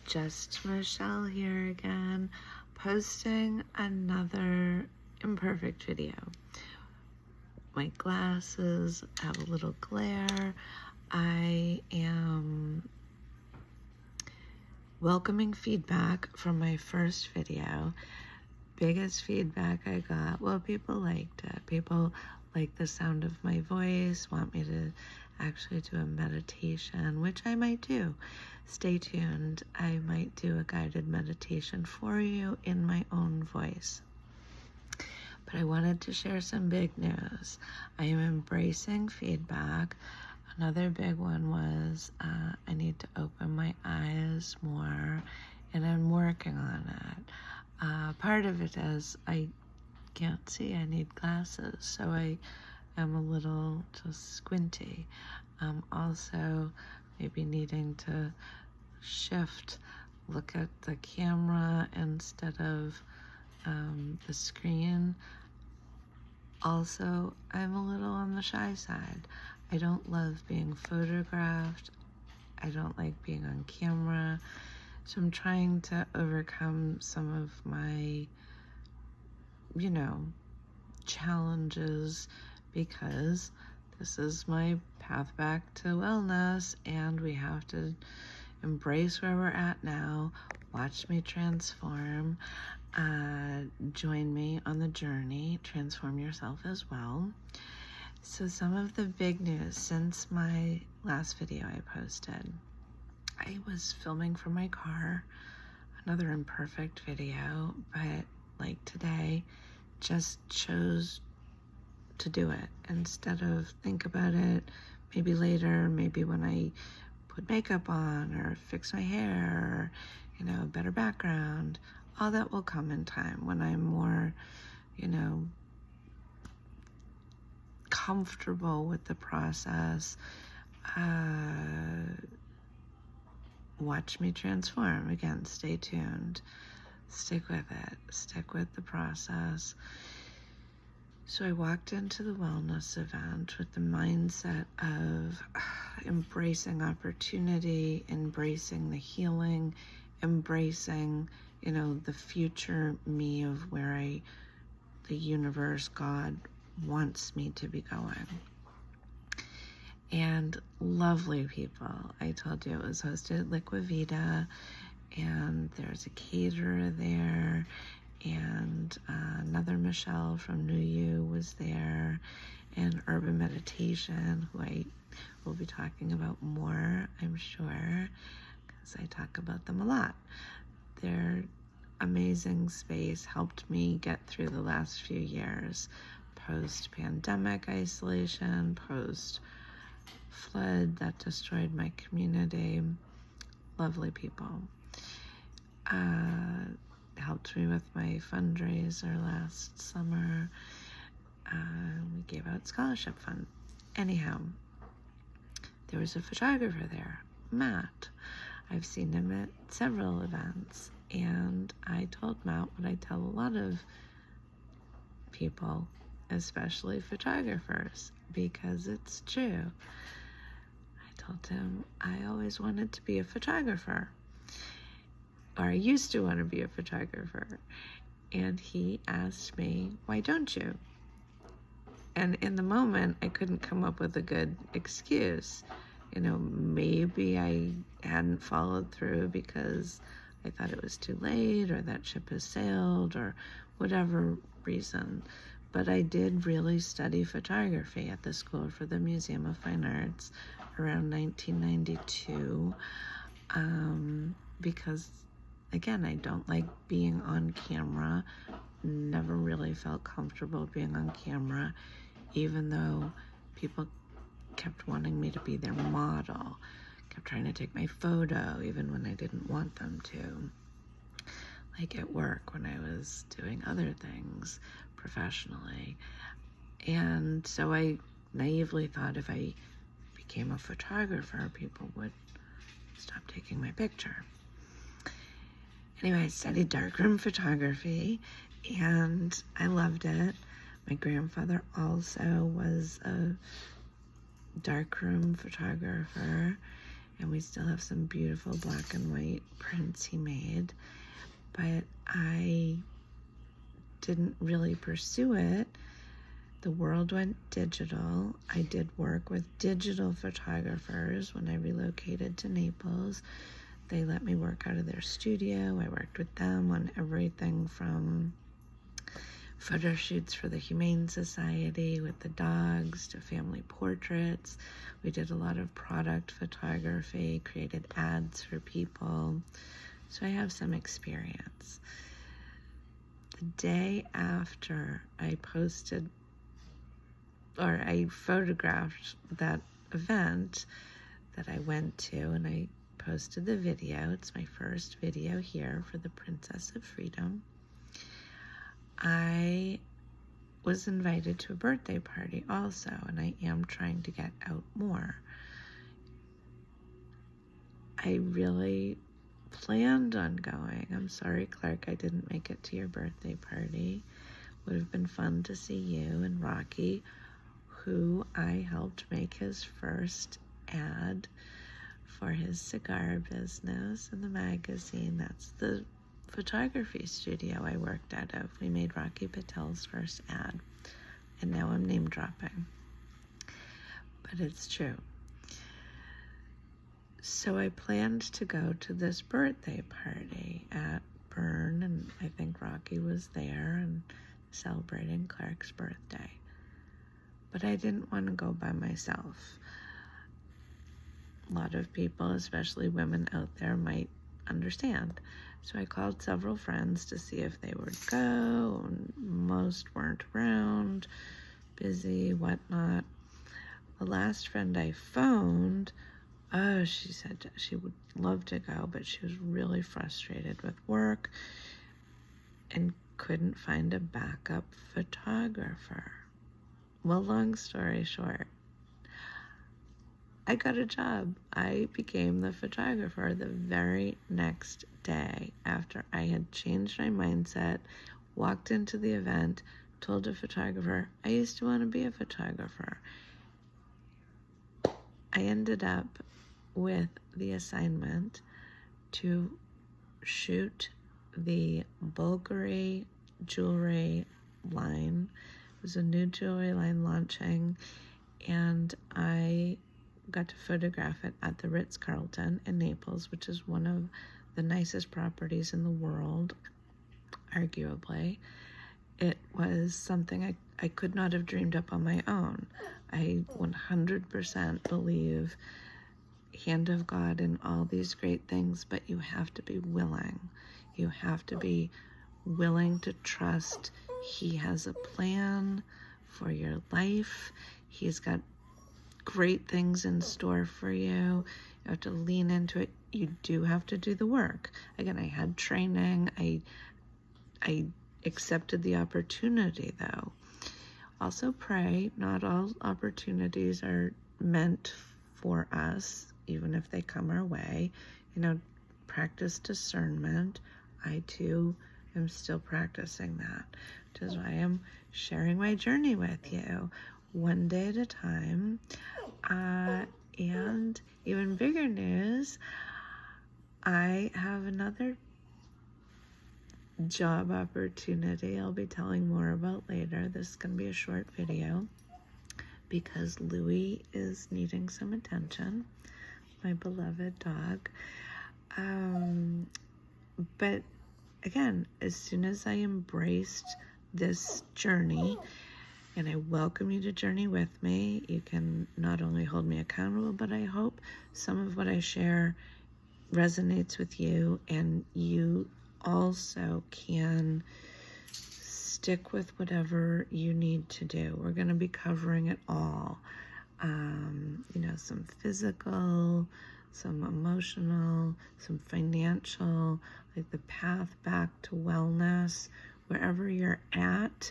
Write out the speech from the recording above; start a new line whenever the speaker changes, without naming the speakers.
Just Michelle here again, posting another imperfect video. My glasses have a little glare. I am welcoming feedback from my first video. Biggest feedback I got, well, people liked it. People like the sound of my voice, want me to actually do a meditation, which I might do. Stay tuned. I might do a guided meditation for you in my own voice. But I wanted to share some big news. I am embracing feedback. Another big one was I need to open my eyes more, and I'm working on it. Part of it is I can't see. I need glasses, so I am a little just squinty. Also, maybe needing to shift, look at the camera instead of the screen. Also, I'm a little on the shy side. I don't love being photographed. I don't like being on camera. So I'm trying to overcome some of my, challenges, because this is my path back to wellness, and we have to embrace where we're at now. Watch me transform. Join me on the journey. Transform yourself as well. So some of the big news since my last video I posted. I was filming from my car, another imperfect video, but like today, just chose to do it instead of think about it maybe later, maybe when I put makeup on or fix my hair, or, a better background. All that will come in time when I'm more, comfortable with the process. Watch me transform. Again, stay tuned. Stick with it. Stick with the process. So I walked into the wellness event with the mindset of embracing opportunity, embracing the healing, embracing, the future me of where the universe, God wants me to be going. And lovely people. I told you it was hosted at Liquivita, and there's a caterer there, and another Michelle from New You was there, and Urban Meditation, who I will be talking about more, I'm sure, because I talk about them a lot. Their amazing space helped me get through the last few years, post-pandemic isolation, post-flood that destroyed my community. Lovely people. Helped me with my fundraiser last summer. We gave out scholarship fund. Anyhow, there was a photographer there, Matt. I've seen him at several events, and I told Matt what I tell a lot of people, especially photographers, because it's true. I told him I always wanted to be a photographer, or I used to want to be a photographer. And he asked me, why don't you? And in the moment, I couldn't come up with a good excuse. Maybe I hadn't followed through because I thought it was too late, or that ship has sailed, or whatever reason. But I did really study photography at the School for the Museum of Fine Arts around 1992, because again, I don't like being on camera. Never really felt comfortable being on camera, even though people kept wanting me to be their model, kept trying to take my photo, even when I didn't want them to. Like at work, when I was doing other things professionally. And so I naively thought if I became a photographer, people would stop taking my picture. Anyway, I studied darkroom photography, and I loved it. My grandfather also was a darkroom photographer, and we still have some beautiful black and white prints he made, but I didn't really pursue it. The world went digital. I did work with digital photographers when I relocated to Naples. They let me work out of their studio. I worked with them on everything from photo shoots for the Humane Society with the dogs to family portraits. We did a lot of product photography, created ads for people. So I have some experience. The day after I posted, or I photographed that event that I went to, and I posted the video. It's my first video here for the Princess of Freedom. I was invited to a birthday party also, and I am trying to get out more. I really planned on going. I'm sorry, Clark, I didn't make it to your birthday party. Would have been fun to see you and Rocky, who I helped make his first ad for his cigar business in the magazine. That's the photography studio I worked out of. We made Rocky Patel's first ad, and now I'm name dropping, but it's true. So I planned to go to this birthday party at Bern, and I think Rocky was there and celebrating Clark's birthday, but I didn't want to go by myself. A lot of people, especially women out there, might understand. So I called several friends to see if they would go, and most weren't around, busy, whatnot. The last friend I phoned, she said she would love to go, but she was really frustrated with work and couldn't find a backup photographer. Well, long story short, I got a job. I became the photographer the very next day after I had changed my mindset, walked into the event, told a photographer I used to want to be a photographer. I ended up with the assignment to shoot the Bulgari jewelry line. It was a new jewelry line launching, and I got to photograph it at the Ritz-Carlton in Naples, which is one of the nicest properties in the world, arguably. It was something I could not have dreamed up on my own. I 100% believe hand of God in all these great things, but you have to be willing. You have to be willing to trust He has a plan for your life. He's got great things in store for you. You have to lean into it. You do have to do the work. Again, I had training. I accepted the opportunity, though. Also pray. Not all opportunities are meant for us, even if they come our way. Practice discernment. I too am still practicing that, which is why I'm sharing my journey with you, one day at a time. And even bigger news, I have another job opportunity I'll be telling more about later. This is going to be a short video because Louie is needing some attention, my beloved dog. But again, as soon as I embraced this journey, and I welcome you to journey with me, you can not only hold me accountable, but I hope some of what I share resonates with you, and you also can stick with whatever you need to do. We're going to be covering it all. Some physical, some emotional, some financial, like the path back to wellness. Wherever you're at,